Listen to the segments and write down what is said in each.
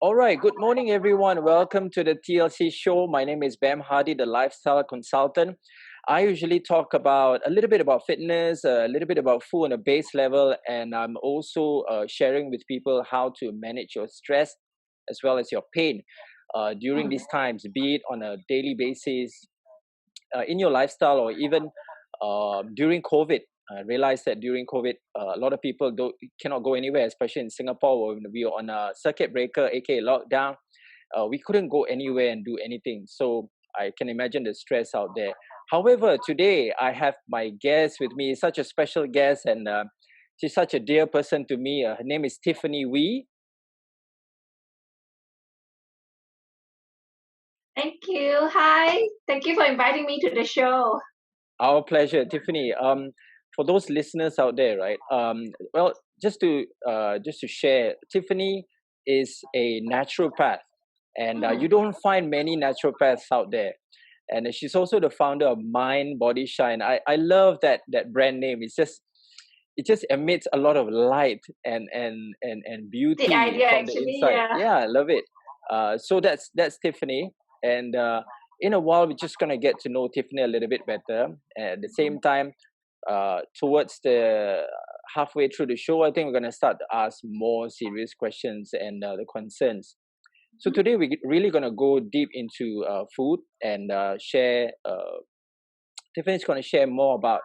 All right, good morning, everyone. Welcome to the TLC Show. My name is Bamm, Hardie, the lifestyle consultant. I usually talk about a little bit about fitness, a little bit about food on a base level, and I'm also sharing with people how to manage your stress as well as your pain during these times, be it on a daily basis, in your lifestyle, or even during COVID. I realized that during COVID, a lot of people cannot go anywhere, especially in Singapore, when we were on a circuit breaker, aka lockdown. We couldn't go anywhere and do anything. So I can imagine the stress out there. However, today I have my guest with me, such a special guest, and she's such a dear person to me. Her name is Tiffany Wee. Thank you. Hi. Thank you for inviting me to the show. Our pleasure, Tiffany. For those listeners out there, right? Well, just to share, Tiffany is a naturopath, and you don't find many naturopaths out there. And she's also the founder of Mind Body Shine. I love that brand name. It just emits a lot of light and The beauty idea from the actually, inside. yeah. Yeah, I love it. So that's Tiffany, and in a while we're just gonna get to know Tiffany a little bit better. At the same time, towards the halfway through the show, I think we're gonna start to ask more serious questions and the concerns. So today we're really gonna go deep into food and share. Tiffany's gonna share more about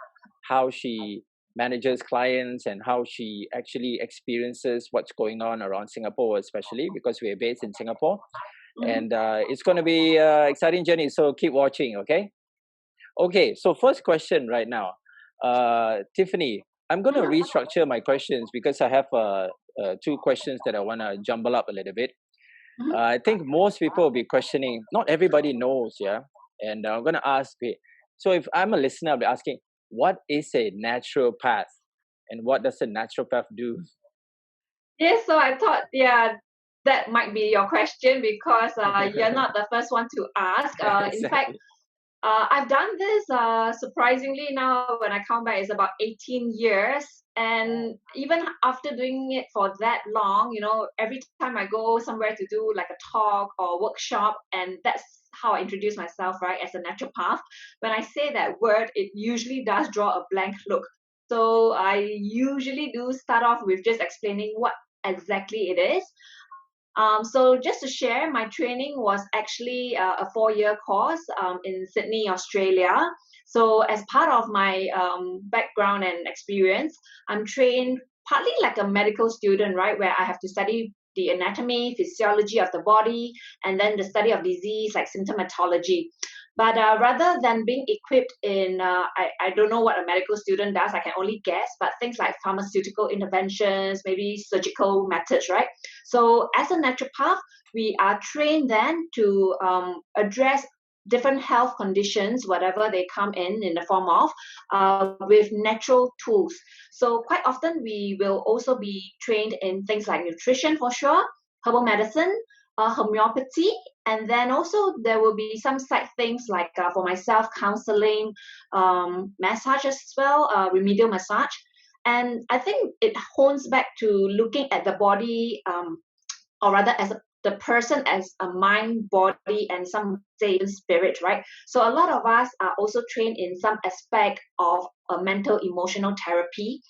how she manages clients and how she actually experiences what's going on around Singapore, especially because we're based in Singapore. And it's going to be an exciting journey. So keep watching, okay? Okay, so first question right now. Tiffany, I'm going to restructure my questions because I have two questions that I want to jumble up a little bit. I think most people will be questioning, not everybody knows, yeah? And I'm going to ask, so if I'm a listener, I'll be asking, what is a naturopath? And what does a naturopath do? Yes, so I thought, yeah, that might be your question because you're not the first one to ask. In fact, Exactly. I've done this surprisingly now when I count back, it's about 18 years. And even after doing it for that long, every time I go somewhere to do like a talk or workshop, and that's how I introduce myself, right, as a naturopath. When I say that word, it usually does draw a blank look. So I usually do start off with just explaining what exactly it is. So just to share, my training was actually a 4-year course in Sydney, Australia. So as part of my background and experience, I'm trained partly like a medical student, right, where I have to study the anatomy, physiology of the body, and then the study of disease like symptomatology. But rather than being equipped in, I don't know what a medical student does, I can only guess, but things like pharmaceutical interventions, maybe surgical methods, right? So as a naturopath, we are trained then to address different health conditions, whatever they come in the form of, with natural tools. So quite often we will also be trained in things like nutrition for sure, herbal medicine, homeopathy, and then also there will be some side things like for myself, counseling, massage as well, remedial massage. And I think it hones back to looking at the body, or rather as the person as a mind, body, and some say even spirit, right? So a lot of us are also trained in some aspect of a mental emotional therapy,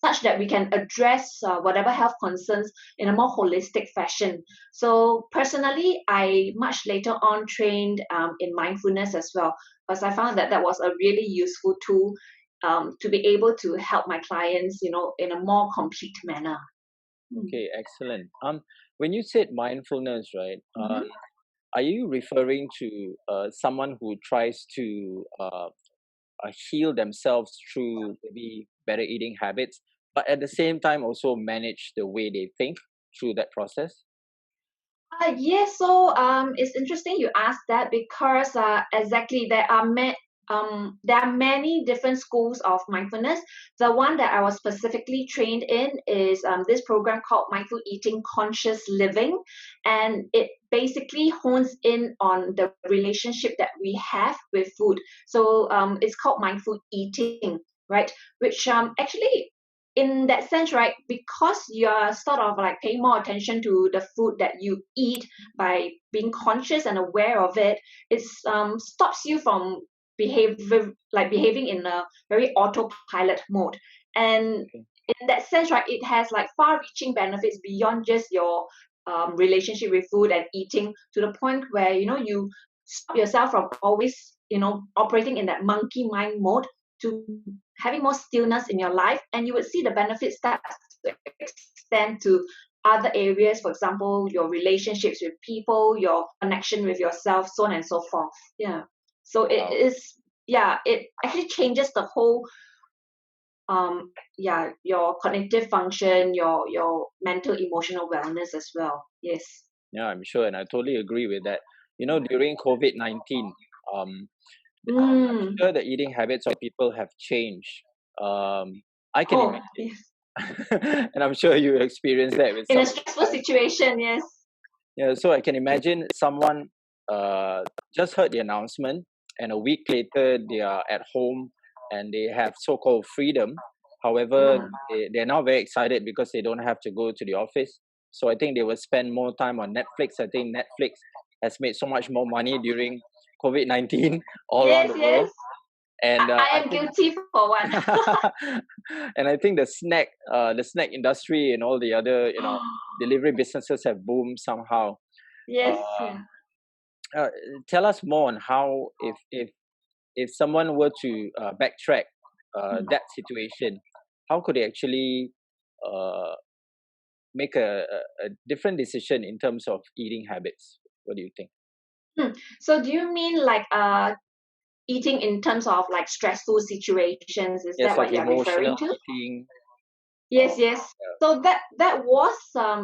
such that we can address whatever health concerns in a more holistic fashion. So personally, I much later on trained in mindfulness as well, because I found that that was a really useful tool to be able to help my clients, in a more complete manner. Okay, excellent. When you said mindfulness, right? Mhm. Are you referring to someone who tries to heal themselves through maybe better eating habits, but at the same time also manage the way they think through that process? Yes, so it's interesting you asked that because exactly there are many different schools of mindfulness. The one that I was specifically trained in is this program called Mindful Eating Conscious Living, and it basically hones in on the relationship that we have with food. So it's called mindful eating, right? Which actually in that sense, right, because you're sort of like paying more attention to the food that you eat by being conscious and aware of it, it stops you from behaving in a very autopilot mode. And Okay. in that sense, right, it has like far-reaching benefits beyond just your relationship with food and eating, to the point where you stop yourself from always operating in that monkey mind mode, to having more stillness in your life, and you would see the benefits start to extend to other areas, for example, your relationships with people, your connection with yourself, so on and so forth. Yeah. So it Wow. is, yeah, it actually changes the whole your cognitive function, your mental emotional wellness as well. Yes. Yeah, I'm sure, and I totally agree with that. During COVID-19, I'm Mm. sure the eating habits of people have changed. I can Oh, imagine, yes. and I'm sure you experienced that with In a some of your stressful clients. situation, yes. Yeah, so I can imagine someone just heard the announcement, and a week later they are at home and they have so-called freedom. However, Mm. they're now very excited because they don't have to go to the office. So I think they will spend more time on Netflix. I think Netflix has made so much more money during COVID-19 all around Yes, the world. yes. And I I am think guilty for one. and I think the snack industry and all the other delivery businesses have boomed somehow. Yes, Uh, yeah. uh, Tell us more on how, if someone were to backtrack Mm. that situation, how could they actually uh, make a different decision in terms of eating habits? What do you think? Hmm. So do you mean like eating in terms of like stressful situations? Is Yes, that like what you're emotional referring to? eating. Yes, Or yes. So that was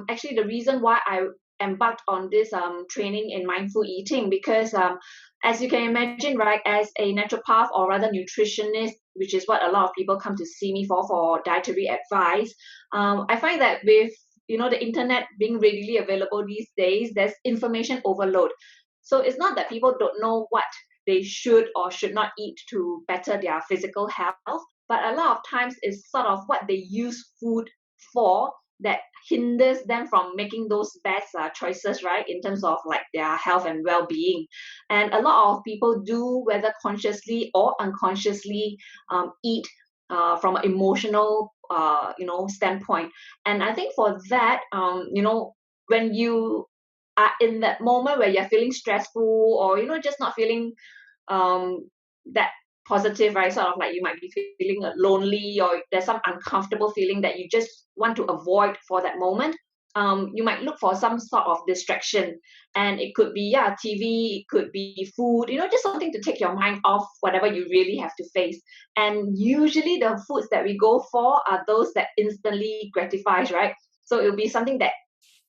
actually the reason why I embarked on this training in mindful eating, because as you can imagine, right, as a naturopath, or rather nutritionist, which is what a lot of people come to see me for dietary advice, I find that with the internet being readily available these days, there's information overload. So it's not that people don't know what they should or should not eat to better their physical health, but a lot of times it's sort of what they use food for that hinders them from making those best choices, right, in terms of like their health and well-being. And a lot of people do, whether consciously or unconsciously, eat from an emotional standpoint. And I think for that, when you are in that moment where you're feeling stressful, or just not feeling um, that positive, right? Sort of like you might be feeling lonely, or there's some uncomfortable feeling that you just want to avoid for that moment. You might look for some sort of distraction, and it could be TV, it could be food, just something to take your mind off whatever you really have to face. And usually the foods that we go for are those that instantly gratifies, right? So it'll be something that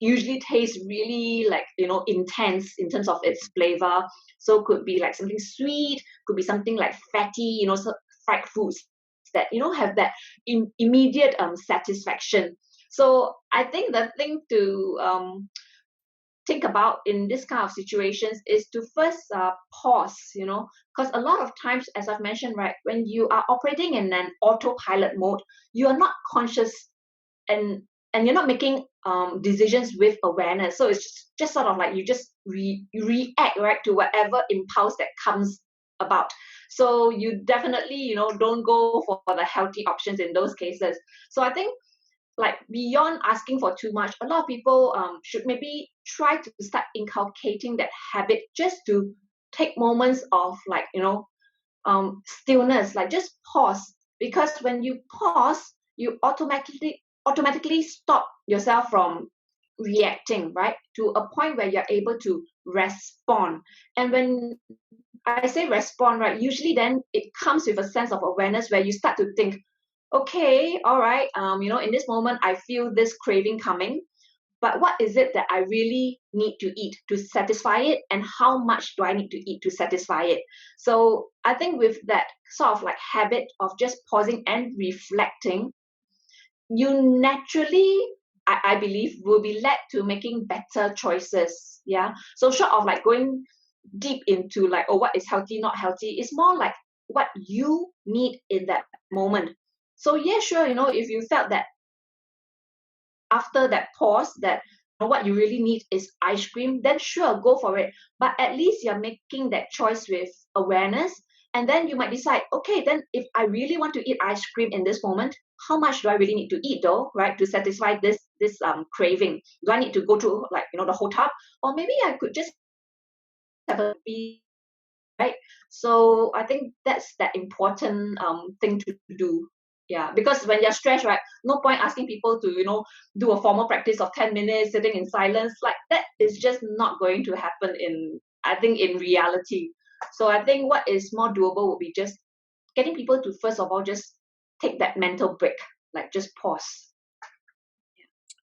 usually tastes really like intense in terms of its flavor. So could be like something sweet, could be something like fatty, fried foods that have that immediate satisfaction. So I think the thing to think about in this kind of situations is to first pause, because a lot of times, as I've mentioned, right, when you are operating in an autopilot mode, you are not conscious, and you're not making decisions with awareness. So it's just sort of like you just you react, right, to whatever impulse that comes about. So you definitely don't go for the healthy options in those cases. So I think, like, beyond asking for too much, a lot of people should maybe try to start inculcating that habit, just to take moments of, like, stillness, like just pause. Because when you pause, you automatically stop yourself from reacting, right, to a point where you're able to respond. And when I say respond, right, usually then it comes with a sense of awareness, where you start to think, okay, all right, in this moment I feel this craving coming, but what is it that I really need to eat to satisfy it, and how much do I need to eat to satisfy it? So I think with that sort of like habit of just pausing and reflecting, you naturally, I believe, will be led to making better choices. Yeah. So short of like going deep into like, oh, what is healthy, not healthy, it's more like what you need in that moment. So yeah, sure, if you felt that after that pause that what you really need is ice cream, then sure, go for it. But at least you're making that choice with awareness. And then you might decide, okay, then if I really want to eat ice cream in this moment, how much do I really need to eat though, right? To satisfy this craving. Do I need to go through like the whole tub? Or maybe I could just have a piece, right? So I think that's that important thing to do. Yeah, because when you're stressed, right, no point asking people to do a formal practice of 10 minutes sitting in silence. Like that is just not going to happen in reality. So I think what is more doable would be just getting people to first of all just take that mental break, like just pause.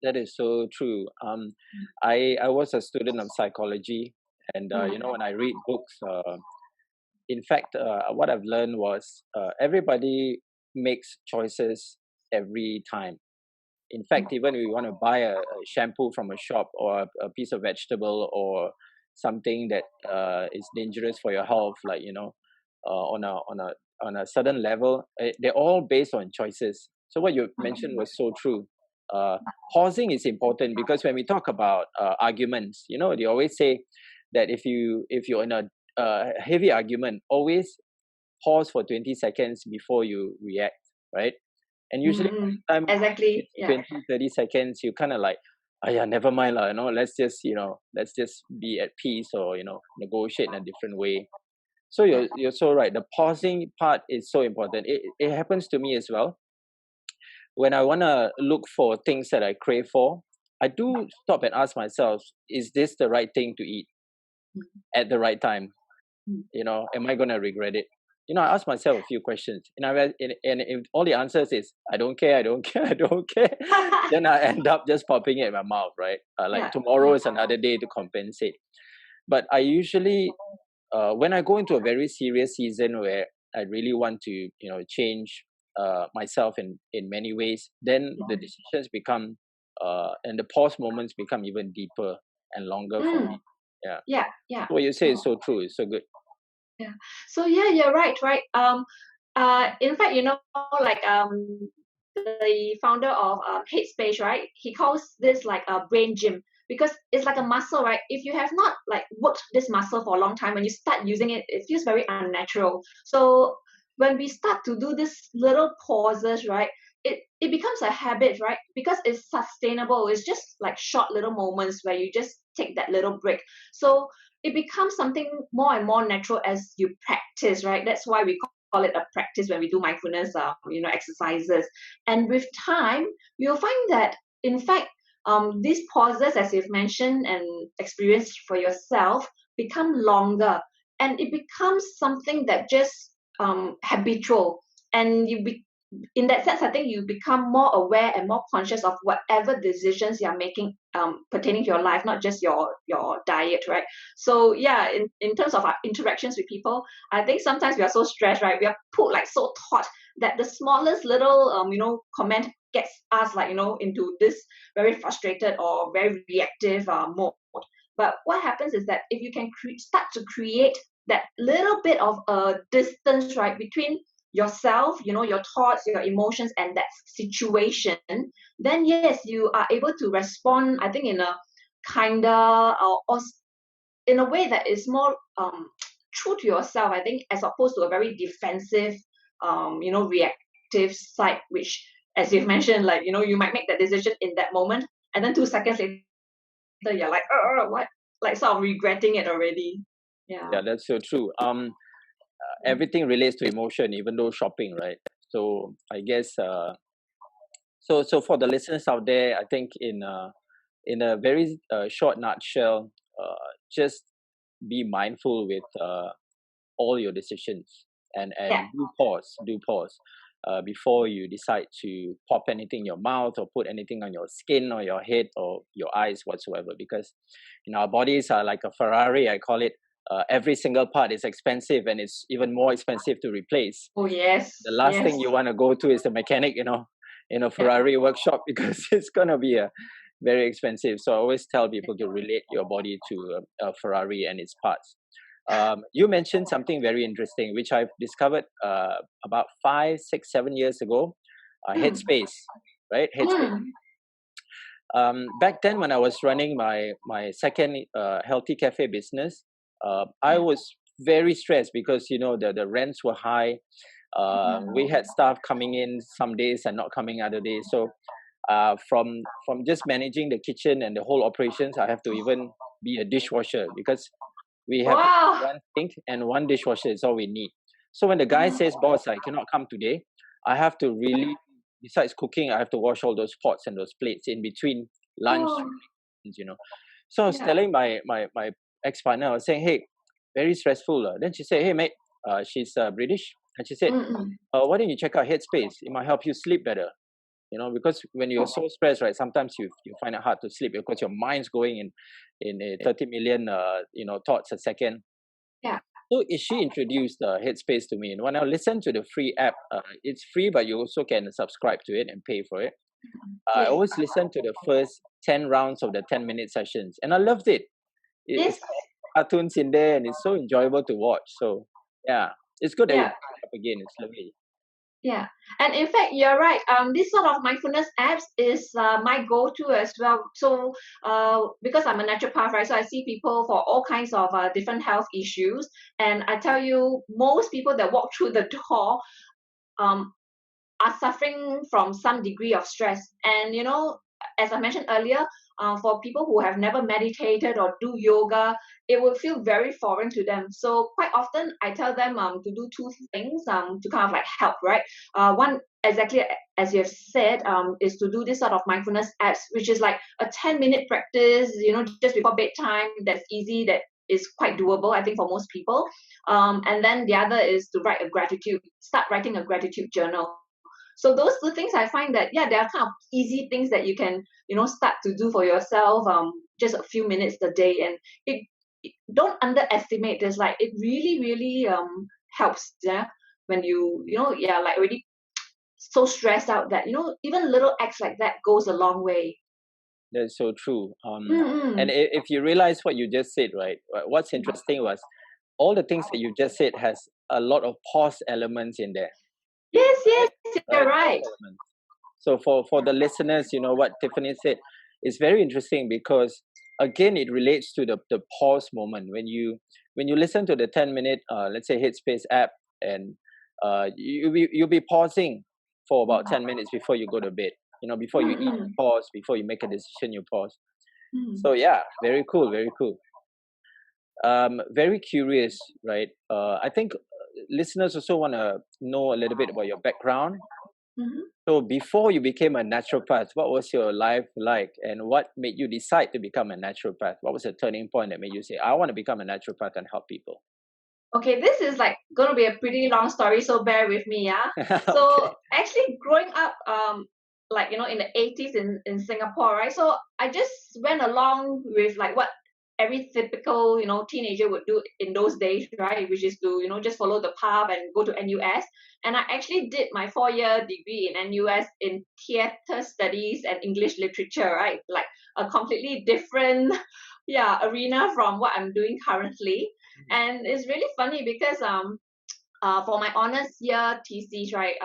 That is so true. I was a student of psychology, and Mm, when I read books, in fact, what I've learned was everybody makes choices every time. In mm, fact, even if you want to buy a shampoo from a shop, or a piece of vegetable, or something that is dangerous for your health, like on a certain level, they're all based on choices. So what you mentioned was so true. Uh, Pausing is important, because when we talk about arguments, they always say that if you're in a heavy argument, always pause for 20 seconds before you react, right? And mm, usually mm. by the time Exactly. it's Yeah. 20, 30 seconds, you kind of like, oh yeah, never mind lah, let's just be at peace, or negotiate in a different way. So Yeah. you're so right. The pausing part is so important. It happens to me as well. When I want to look for things that I crave for, I do stop and ask myself, is this the right thing to eat Mm, at the right time? mm. Am I going to regret it? I ask myself a few questions, and if all the answers is I don't care, I don't care, I don't care, then I end up just popping it in my mouth, right? Like Yeah. tomorrow is another day to compensate. But I usually, when I go into a very serious season where I really want to change myself in many ways, then the decisions become and the pause moments become even deeper and longer for me. Mm. Yeah. Yeah. Yeah. What you say is so true. It's so good. Yeah. So yeah, you're right, right? In fact, like the founder of Headspace, right? He calls this like a brain gym because it's like a muscle, right? If you have not like worked this muscle for a long time, when you start using it, it feels very unnatural. So when we start to do this little pauses, right? It becomes a habit, right? Because it's sustainable. It's just like short little moments where you just take that little break. So it becomes something more and more natural as you practice, right? That's why we call it a practice when we do mindfulness, exercises. And with time, you'll find that, in fact, these pauses, as you've mentioned and experienced for yourself, become longer, and it becomes something that just habitual, and in that sense, I think you become more aware and more conscious of whatever decisions you're making pertaining to your life, not just your diet, right? So yeah, in terms of our interactions with people, I think sometimes we are so stressed, right? We are put like so taut that the smallest little comment gets us like into this very frustrated or very reactive mode. But what happens is that if you can start to create that little bit of a distance, right, between yourself, your thoughts, your emotions, and that situation, then yes, you are able to respond, I think, in a kinder or in a way that is more true to yourself, I think, as opposed to a very defensive, reactive side, which, as you've mentioned, like, you might make that decision in that moment, and then 2 seconds later, you're like, what? Like, sort of regretting it already. Yeah. Yeah, that's so true. Everything relates to emotion, even though shopping, right? So I guess so for the listeners out there, I think in a very short nutshell, just be mindful with all your decisions, Yeah. and do pause before you decide to pop anything in your mouth, or put anything on your skin or your head or your eyes whatsoever, because our bodies are like a Ferrari, I call it. Every single part is expensive, and it's even more expensive to replace. Oh, yes. The last Yes. thing you want to go to is the mechanic, in a Yeah. Ferrari workshop, because it's gonna be very expensive. So I always tell people to relate your body to a Ferrari and its parts. You mentioned something very interesting, which I've discovered about 5, 6, 7 years ago. Mm. Headspace, right? Headspace. Mm. Back then when I was running my second healthy cafe business, I Yeah. was very stressed because the rents were high. We had staff coming in some days and not coming other days. So from just managing the kitchen and the whole operations, I have to even be a dishwasher because we have Wow. one sink and one dishwasher is all we need. So when the guy Oh. says, "Boss, I cannot come today," I have to really, besides cooking, I have to wash all those pots and those plates in between lunch, Oh. you know. So I was Yeah. telling my ex partner, I was saying, "Hey, very stressful." Then she said, "Hey, mate," she's British, and she said, Mm-mm. "Why don't you check out Headspace? It might help you sleep better." Because when you're Oh. so stressed, right, sometimes you find it hard to sleep because your mind's going in a 30 million thoughts a second. Yeah. So she introduced Headspace to me, and when I listened to the free app, it's free, but you also can subscribe to it and pay for it. I Yes. always listened to the first 10 rounds of the 10-minute sessions, and I loved it. Yes. It's cartoons in there, and it's so enjoyable to watch. So yeah, it's good that you Yeah. brought it up again. It's lovely. Yeah, and in fact, you're right. This sort of mindfulness apps is my go-to as well. So, because I'm a naturopath, right? So I see people for all kinds of different health issues, and I tell you, most people that walk through the door, um, are suffering from some degree of stress. And as I mentioned earlier, for people who have never meditated or do yoga, it will feel very foreign to them. So quite often, I tell them to do two things to kind of like help, right? One, exactly as you have said, is to do this sort of mindfulness apps, which is like a 10-minute practice, just before bedtime. That's easy. That is quite doable, I think, for most people. And then the other is to start writing a gratitude journal. So those two things I find that, yeah, they are kind of easy things that you can start to do for yourself, just a few minutes a day. And don't underestimate this. Like, it really really helps, yeah, when yeah, like already so stressed out that even little acts like that goes a long way. That's so true. And Mm-mm. if you realize what you just said, right? What's interesting was all the things that you just said has a lot of pause elements in there, Yes, right? yes, you're Right? Pause right. elements. So for the listeners, what Tiffany said is very interesting because again, it relates to the pause moment when you listen to the 10-minute, let's say Headspace app, and you'll be pausing for about 10 minutes before you go to bed. Before you eat, you Mm-mm. pause. Before you make a decision, you pause. Mm. So yeah, very cool, very cool. Very curious, right? I think listeners also want to know a little bit about your background. Mhm. So before you became a naturopath, what was your life like, and what made you decide to become a naturopath? What was the turning point that made you say, "I want to become a naturopath and help people"? Okay, this is like gonna be a pretty long story, so bear with me, yeah. Okay. So actually, growing up, like in the 80s in Singapore, right? So I just went along with like what every typical teenager would do in those days, right? Which is to just follow the path and go to NUS. And I actually did my 4-year degree in NUS in theater studies and English literature, right? Like a completely different, yeah, arena from what I'm doing currently. And it's really funny because for my honors year thesis, right,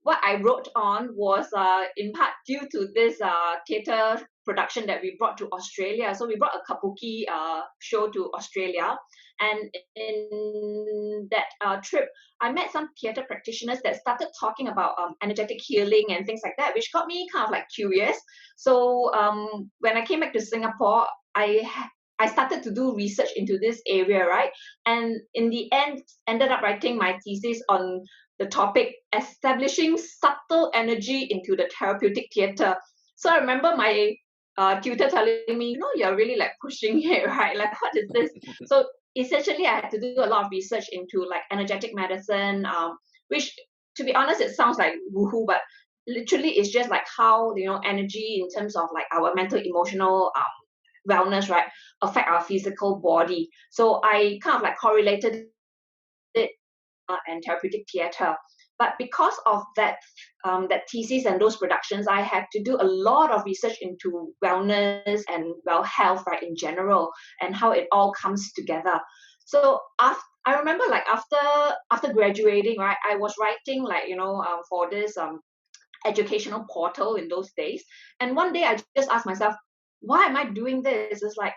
what I wrote on was in part due to this theatre production that we brought to Australia. So we brought a kabuki show to Australia, and in that trip, I met some theatre practitioners that started talking about energetic healing and things like that, which got me kind of like curious. So when I came back to Singapore, I started to do research into this area, right? And in the end, ended up writing my thesis on the topic establishing subtle energy into the therapeutic theatre. So I remember my tutor telling me, you're really like pushing it, right? Like, what is this? So essentially, I had to do a lot of research into like energetic medicine, which, to be honest, it sounds like woohoo, but literally, it's just like how energy in terms of like our mental, emotional wellness, right, affect our physical body. So I kind of like correlated it and therapeutic theatre. But because of that thesis and those productions, I had to do a lot of research into wellness and well health, right, in general, and how it all comes together. So I remember like after graduating, right, I was writing like for this educational portal in those days. And one day I just asked myself, why am I doing this? It's like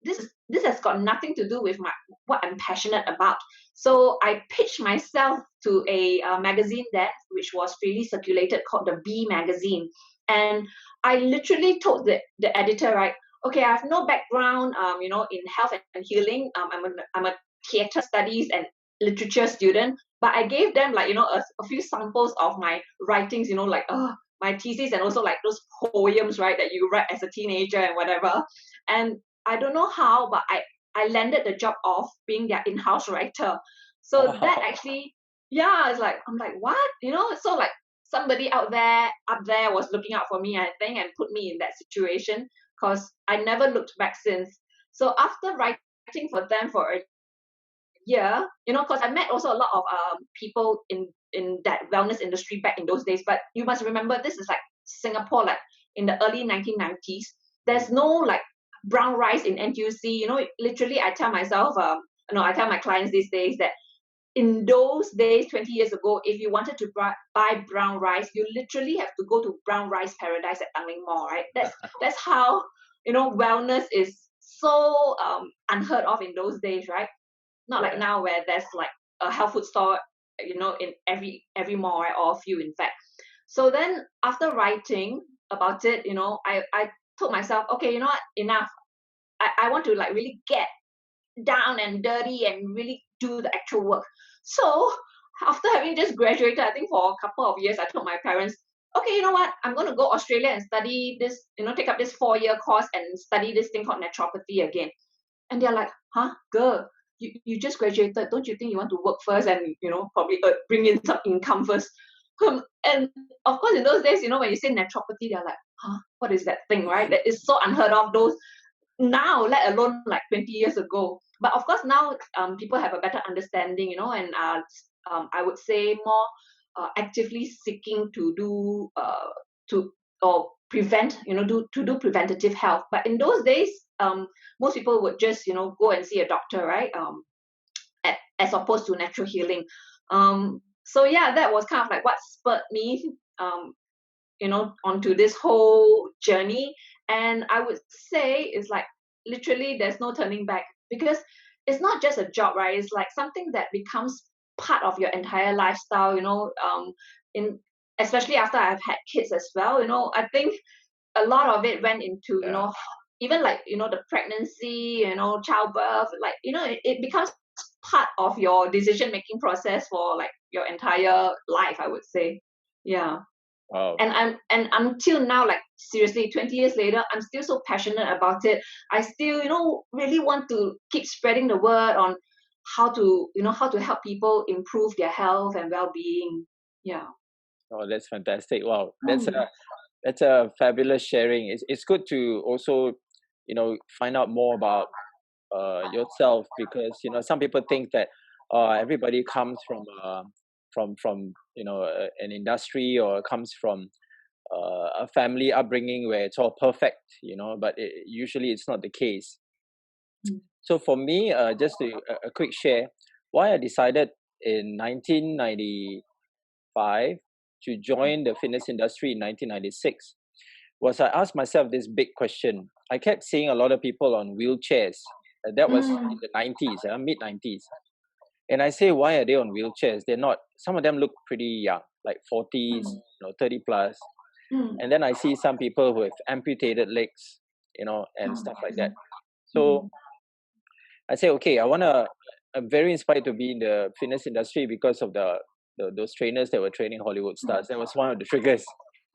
this has got nothing to do with what I'm passionate about. So I pitched myself to a magazine there, which was freely circulated, called the B magazine. And I literally told the editor, right, okay, I have no background, in health and healing. I'm a theater studies and literature student, but I gave them like, a few samples of my writings, like, my thesis, and also like those poems, right, that you write as a teenager and whatever. And I don't know how, but I landed the job of being their in-house writer. So that Wow. actually, yeah, it's like, I'm like, what? So like somebody up there was looking out for me, I think, and put me in that situation, because I never looked back since. So after writing for them for a year, because I met also a lot of people in that wellness industry back in those days. But you must remember, this is like Singapore, like in the early 1990s. There's no like brown rice in NTUC. Literally, I tell myself, no, I tell my clients these days that in those days, 20 years ago, if you wanted to buy brown rice, you literally have to go to Brown Rice Paradise at Tanglin Mall, right? That's how wellness is so unheard of in those days, right? Not like Yeah. now where there's like a health food store, in every mall, right? Or a few, in fact. So then after writing about it, I told myself, okay, you know what, enough. I want to like really get down and dirty and really do the actual work. So after having just graduated, I think for a couple of years, I told my parents, okay, you know what, I'm going to go Australia and study this, take up this 4-year course and study this thing called naturopathy again. And they're like, huh, girl, you just graduated. Don't you think you want to work first and, probably bring in some income first? And of course, in those days, when you say naturopathy, they're like, huh, what is that thing, right? That is so unheard of those now, let alone like 20 years ago. But of course, now people have a better understanding, and I would say more actively seeking to do to or prevent, to do preventative health. But in those days, most people would just, go and see a doctor, right? As opposed to natural healing. So yeah, that was kind of like what spurred me, onto this whole journey. And I would say it's like literally there's no turning back, because it's not just a job, right? It's like something that becomes part of your entire lifestyle, in especially after I've had kids as well. I think a lot of it went into, Yeah. even like, the pregnancy, childbirth, like, it becomes part of your decision making process for like your entire life, I would say. Yeah. Wow. And until now, like seriously, 20 years later, I'm still so passionate about it. I still, really want to keep spreading the word on how to help people improve their health and well-being. Yeah. Oh, that's fantastic. Wow. That's Mm. a fabulous sharing. It's good to also, find out more about yourself, because some people think that everybody comes from an industry, or comes from a family upbringing where it's all perfect, but usually it's not the case. Mm. So for me, just a quick share, why I decided in 1995 to join the fitness industry in 1996 was I asked myself this big question. I kept seeing a lot of people on wheelchairs. That was in Mm. the 90s, mid 90s. And I say, why are they on wheelchairs? They're not, some of them look pretty young, like 40s, Mm. 30 plus. Mm. And then I see some people with amputated legs, and stuff like that. So I say, okay, I'm very inspired to be in the fitness industry because of those trainers that were training Hollywood stars. That was one of the triggers.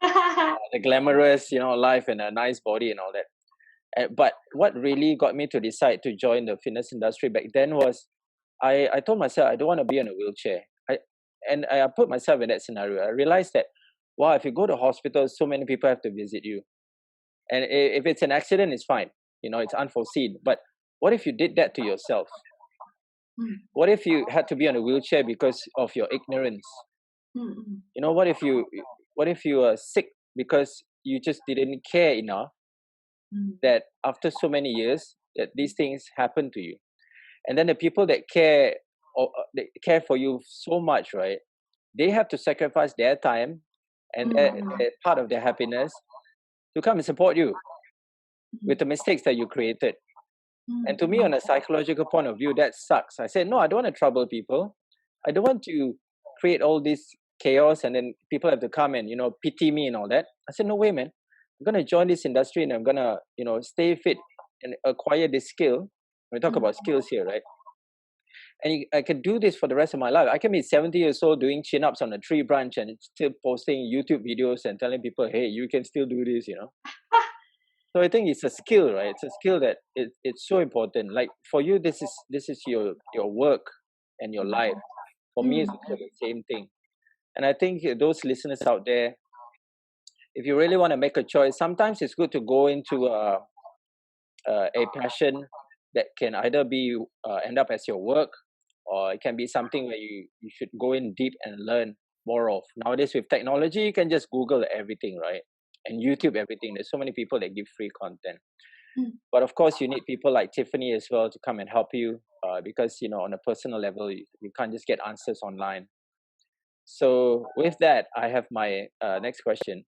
Mm. The glamorous, life and a nice body and all that. But what really got me to decide to join the fitness industry back then was I told myself I don't want to be in a wheelchair. I put myself in that scenario. I realized that, wow, if you go to hospital, so many people have to visit you. And if it's an accident, it's fine. It's unforeseen. But what if you did that to yourself? Mm. What if you had to be on a wheelchair because of your ignorance? Mm. What if you are sick because you just didn't care enough, Mm. that after so many years that these things happen to you, and then the people that care, or they care for you so much, right? They have to sacrifice their time, and they're part of their happiness to come and support you with the mistakes that you created. And to me, on a psychological point of view, that sucks. I said, no, I don't want to trouble people. I don't want to create all this chaos and then people have to come and, pity me and all that. I said, no way, man. I'm going to join this industry and I'm going to, stay fit and acquire this skill. We talk about skills here, right? And I can do this for the rest of my life. I can be 70 years old doing chin-ups on a tree branch and still posting YouTube videos and telling people, hey, you can still do this, So I think it's a skill, right? It's a skill that it's so important. Like for you, this is your work and your life. For me, it's also the same thing. And I think those listeners out there, if you really want to make a choice, sometimes it's good to go into a passion that can either be end up as your work, or it can be something where you should go in deep and learn more of. Nowadays with technology, you can just Google everything, right? And YouTube everything. There's so many people that give free content. But of course, you need people like Tiffany as well to come and help you because, on a personal level, you can't just get answers online. So with that, I have my next question,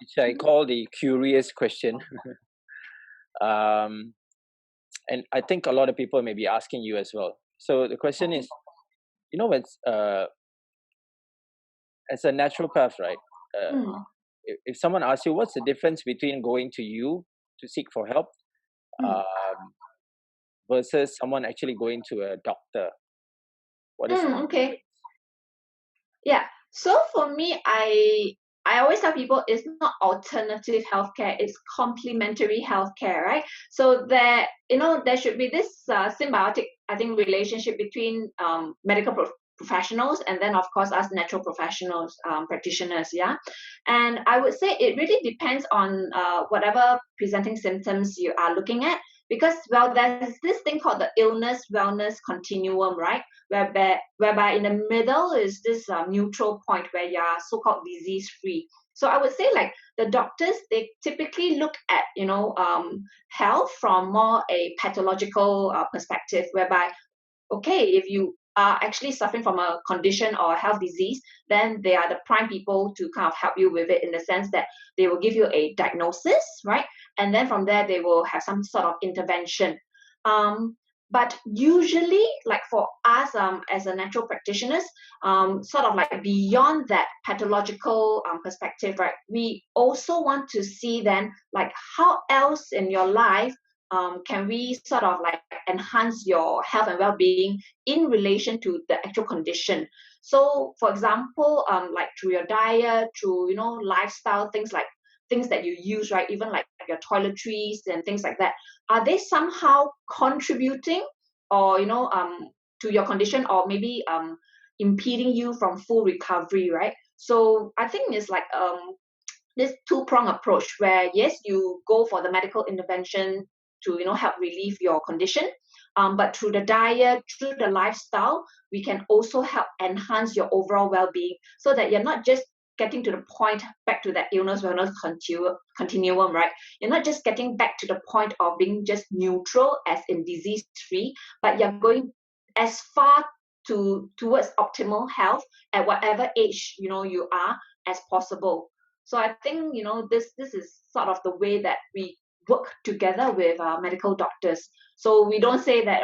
which I call the curious question. And I think a lot of people may be asking you as well. So the question is, when as a naturopath, right? If someone asks you, what's the difference between going to you to seek for help versus someone actually going to a doctor? What is Okay. Yeah. So for me, I always tell people it's not alternative healthcare, it's complementary healthcare, right? So there should be this symbiotic, I think, relationship between medical professionals and then of course us natural professionals, practitioners, yeah. And I would say it really depends on whatever presenting symptoms you are looking at, because there's this thing called the illness wellness continuum, right? Whereby in the middle is this neutral point where you are so-called disease-free. So I would say like the doctors, they typically look at health from more a pathological perspective, whereby okay, if you are actually suffering from a condition or a health disease, then they are the prime people to kind of help you with it, in the sense that they will give you a diagnosis, right? And then from there, they will have some sort of intervention. But usually, like for us as a natural practitioners, sort of like beyond that pathological perspective, right? We also want to see then like how else in your life can we sort of like enhance your health and well-being in relation to the actual condition. So for example, like through your diet, through lifestyle, things that you use, right? Even like your toiletries and things like that, are they somehow contributing or to your condition, or maybe impeding you from full recovery, right? So I think it's like this two-prong approach where yes, you go for the medical intervention to help relieve your condition, but through the diet, through the lifestyle, we can also help enhance your overall well-being, so that you're not just getting to the point back to that illness wellness continuum, right? You're not just getting back to the point of being just neutral as in disease free, but you're going as far towards optimal health at whatever age you are as possible. So I think this is sort of the way that we work together with medical doctors. So we don't say that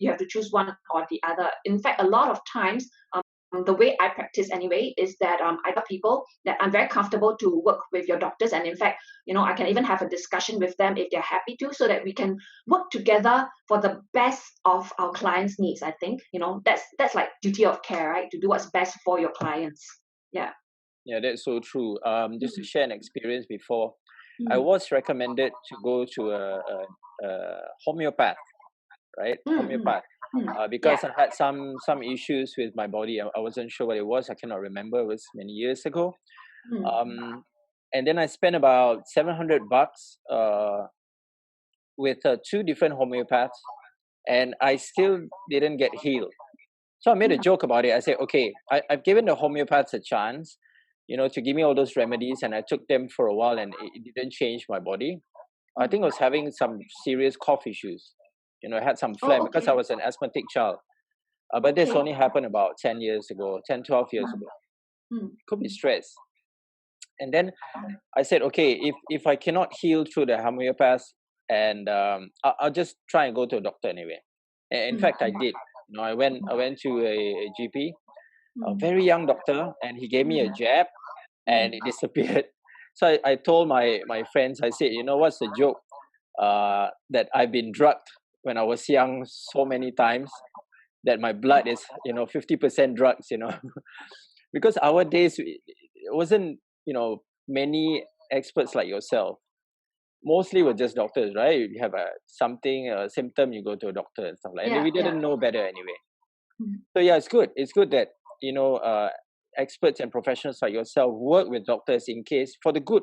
you have to choose one or the other. In fact, a lot of times, the way I practice anyway is that I tell people that I'm very comfortable to work with your doctors, and in fact, I can even have a discussion with them if they're happy to, so that we can work together for the best of our clients' needs. I think that's like duty of care, right? To do what's best for your clients. Yeah. Yeah, that's so true. Just to share an experience before, I was recommended to go to a homeopath, right? Homeopath. Because I had some issues with my body. I wasn't sure what it was. I cannot remember. It was many years ago. And then I spent about $700 with 2 different homeopaths, and I still didn't get healed. So I made a joke about it. I said, okay, I've given the homeopaths a chance, to give me all those remedies, and I took them for a while, and it didn't change my body. I think I was having some serious cough issues. I had some phlegm because I was an asthmatic child. But this only happened about 10 years ago, 10, 12 years ago. Could be stress. And then I said, okay, if I cannot heal through the homeopath, and I'll just try and go to a doctor anyway. And in Mm, fact, I did. I went to a GP, a mm, very young doctor, and he gave me a mm, jab, and mm. it disappeared. So I told my friends, I said, what's the joke? That I've been drugged when I was young so many times that my blood is 50% drugs. Because our days it wasn't many experts like yourself. Mostly were just doctors, right? You have a symptom, you go to a doctor and stuff like that. And Yeah, we yeah. didn't know better anyway. Mm, So yeah, it's good that experts and professionals like yourself work with doctors in case for the good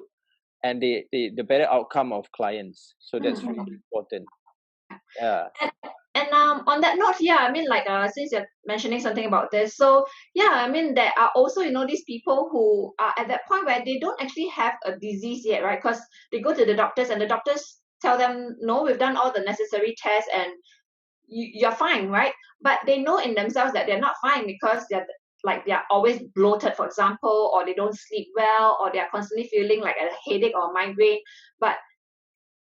and the better outcome of clients. So mm, that's really mm. important. Yeah. And on that note, yeah, I mean, like, since you're mentioning something about this, so yeah, I mean, there are also, these people who are at that point where they don't actually have a disease yet, right? Because they go to the doctors and the doctors tell them, no, we've done all the necessary tests and you're fine, right? But they know in themselves that they're not fine because they're always bloated, for example, or they don't sleep well, or they're constantly feeling like a headache or migraine. But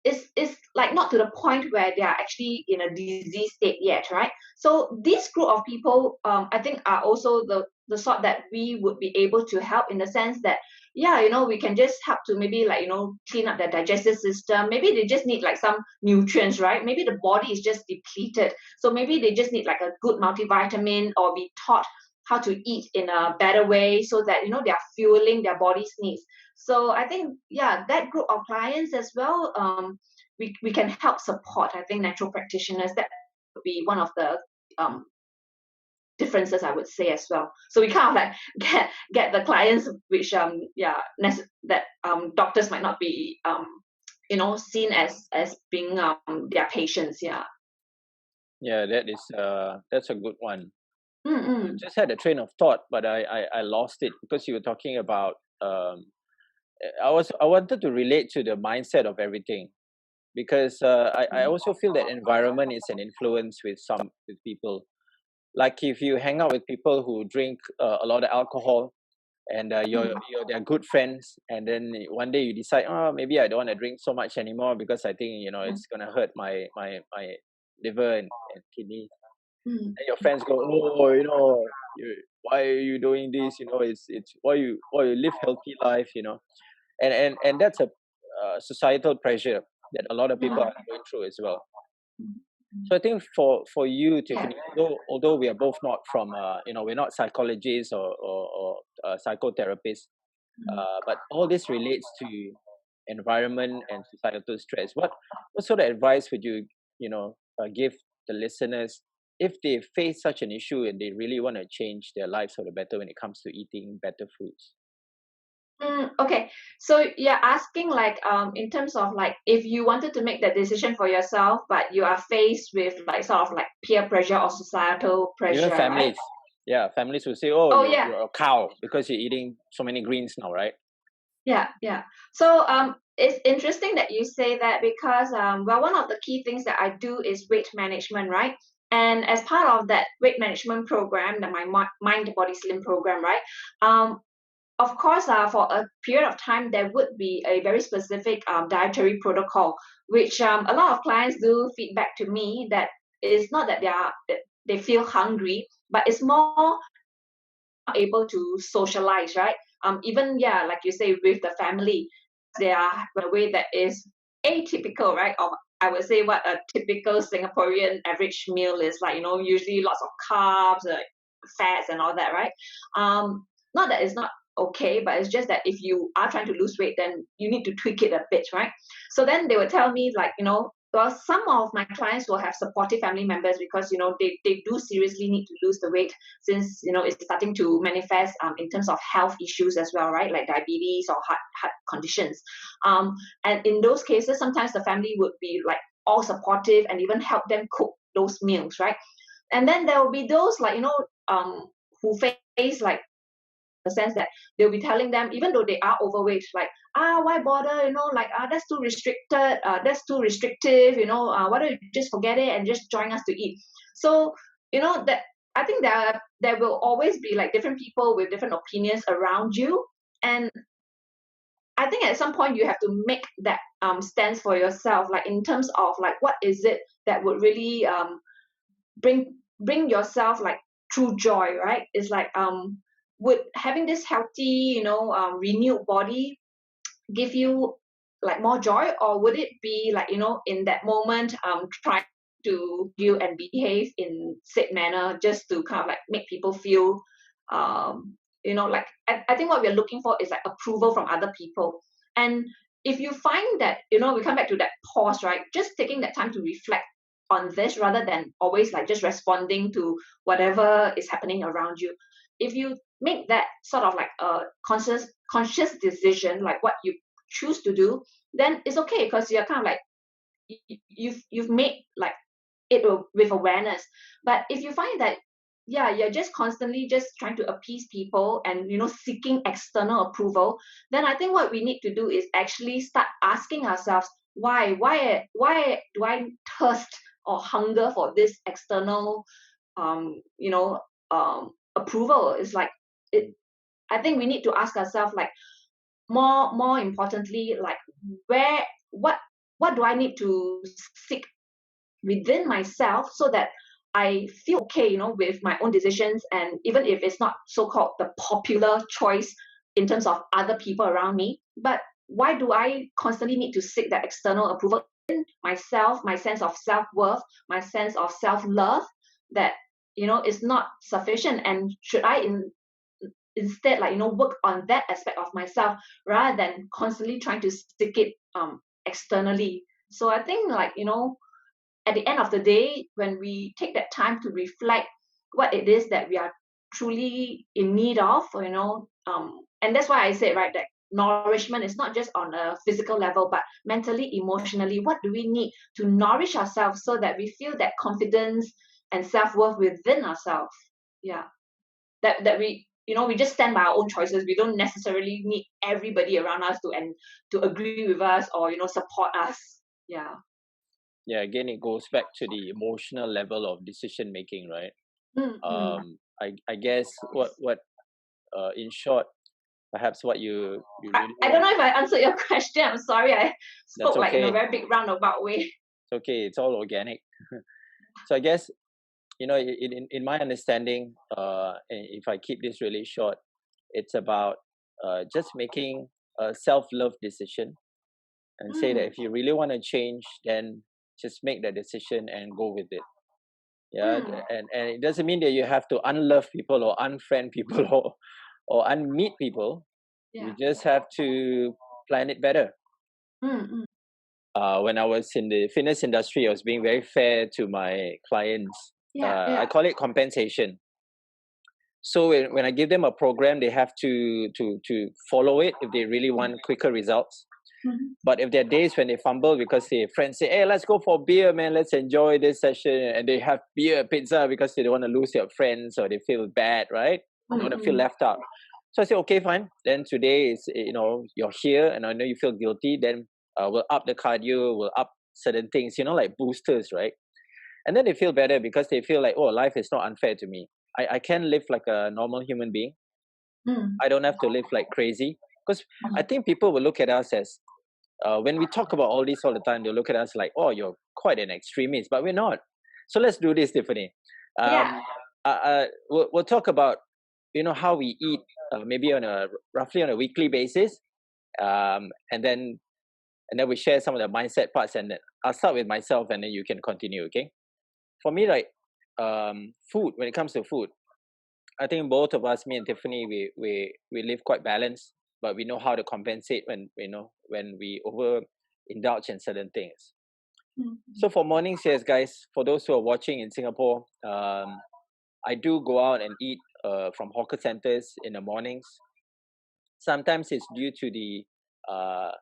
it's like not to the point where they are actually in a disease state yet, right? So this group of people, I think, are also the sort that we would be able to help in the sense that, yeah, we can just help to maybe like clean up their digestive system. Maybe they just need like some nutrients, right? Maybe the body is just depleted, so maybe they just need like a good multivitamin or be taught how to eat in a better way so that they are fueling their body's needs. So I think, yeah, that group of clients as well, we can help support. I think natural practitioners, that would be one of the um, differences, I would say, as well. So we kind of like get the clients which that doctors might not be seen as being their patients. Yeah. Yeah, that's a good one. I Mm-mm. just had a train of thought, but I lost it because you were talking about I wanted to relate to the mindset of everything, because I also feel that environment is an influence with people. Like if you hang out with people who drink a lot of alcohol, and Mm. you're their good friends, and then one day you decide, oh, maybe I don't want to drink so much anymore because I think Mm. it's gonna hurt my liver and kidney. Mm. And your friends go, oh, why are you doing this? It's why you live healthy life. And that's a societal pressure that a lot of people Mm. are going through as well. Mm. So I think for you, Yeah. Tiffany, although we are both not from we're not psychologists or psychotherapists, Mm. but all this relates to environment and societal stress. What sort of advice would you give the listeners if they face such an issue and they really want to change their lives for the better when it comes to eating better foods? Okay, so you're asking like in terms of like if you wanted to make that decision for yourself, but you are faced with like sort of like peer pressure or societal Even pressure, right? families, yeah, families will say, "Oh, Oh you're yeah, you're a cow because you're eating so many greens now, right?" yeah, yeah. So it's interesting that you say that because well, one of the key things that I do is weight management, right? And as part of that weight management program, my Mind Body Slim program, right? Of course, for a period of time, there would be a very specific dietary protocol, which a lot of clients do feedback to me that it's not that that they feel hungry, but it's more able to socialize, right? Even yeah, like you say, with the family, they are in a way that is atypical, right? Of I would say what a typical Singaporean average meal is like. Usually lots of carbs, fats, and all that, right? Not that it's not okay, but it's just that if you are trying to lose weight, then you need to tweak it a bit, right? So then they would tell me like, well, some of my clients will have supportive family members because they do seriously need to lose the weight since it's starting to manifest in terms of health issues as well, right? Like diabetes or heart conditions. And in those cases, sometimes the family would be like all supportive and even help them cook those meals, right? And then there will be those like who face like the sense that they'll be telling them, even though they are overweight, like, why bother, like, that's too restricted, that's too restrictive, why don't you just forget it and just join us to eat? So, that I think there will always be like different people with different opinions around you. And I think at some point you have to make that stance for yourself, like in terms of like what is it that would really bring yourself like true joy, right? It's like would having this healthy, renewed body give you like more joy, or would it be like in that moment trying to you and behave in said manner just to kind of like make people feel like I think what we're looking for is like approval from other people. And if you find that we come back to that pause, right, just taking that time to reflect on this rather than always like just responding to whatever is happening around you. If you make that sort of like a conscious decision, like what you choose to do, then it's okay because you're kind of like you've made like it with awareness. But if you find that you're just constantly just trying to appease people and seeking external approval, then I think what we need to do is actually start asking ourselves why do I thirst or hunger for this external um you know approval. Is like it I think we need to ask ourselves like more importantly, like where what what do I need to seek within myself so that I feel okay, with my own decisions. And even if it's not so-called the popular choice in terms of other people around me, but why do I constantly need to seek that external approval in myself, my sense of self-worth, my sense of self-love, that is not sufficient? And should I instead like work on that aspect of myself rather than constantly trying to seek it externally? So I think like at the end of the day, when we take that time to reflect what it is that we are truly in need of, and that's why I said, right, that nourishment is not just on a physical level, but mentally, emotionally. What do we need to nourish ourselves so that we feel that confidence and self worth within ourselves? Yeah, that we just stand by our own choices. We don't necessarily need everybody around us to agree with us or support us. Yeah. Yeah, again, it goes back to the emotional level of decision making, right? Mm-mm. I guess what in short, perhaps what you really I don't want. know if I answered your question. I'm sorry. I That's spoke like in a okay. very big roundabout way. It's okay. It's all organic. So I guess in my understanding, and if I keep this really short, it's about just making a self-love decision and say that Mm, if you really want to change, then just make that decision and go with it. Yeah, mm, and it doesn't mean that you have to unlove people or unfriend people or unmeet people. You yeah. just have to plan it better. Mm, mm, When I was in the fitness industry, I was being very fair to my clients. yeah, I yeah. call it compensation. So when I give them a program, they have to follow it if they really want quicker results. Mhm, But if there are days when they fumble because their friends say, "Hey, let's go for beer, man. Let's enjoy this session," and they have beer, pizza because they don't want to lose their friends or they feel bad, right? They don't want to feel mm, left out. So I say, okay, fine. Then today is you're here, and I know you feel guilty. Then we'll up the cardio, we'll up certain things, like boosters, right? And then they feel better because they feel like, oh, life is not unfair to me. I can live like a normal human being. mm, I don't have to live like crazy. Because I mm. think people will look at us as, when we talk about all this all the time, they'll look at us like, oh, you're quite an extremist, but we're not. So let's do this, Tiffany. Yeah. We'll talk about, how we eat, maybe roughly on a weekly basis. And then we share some of the mindset parts, and then I'll start with myself and then you can continue, okay? For me, like, food, when it comes to food, I think both of us, me and Tiffany, we live quite balanced, but we know how to compensate when we over indulge in certain things. Mm, So for mornings, yes, guys, for those who are watching in Singapore, I do go out and eat from hawker centers in the mornings. Sometimes it's due to the uh,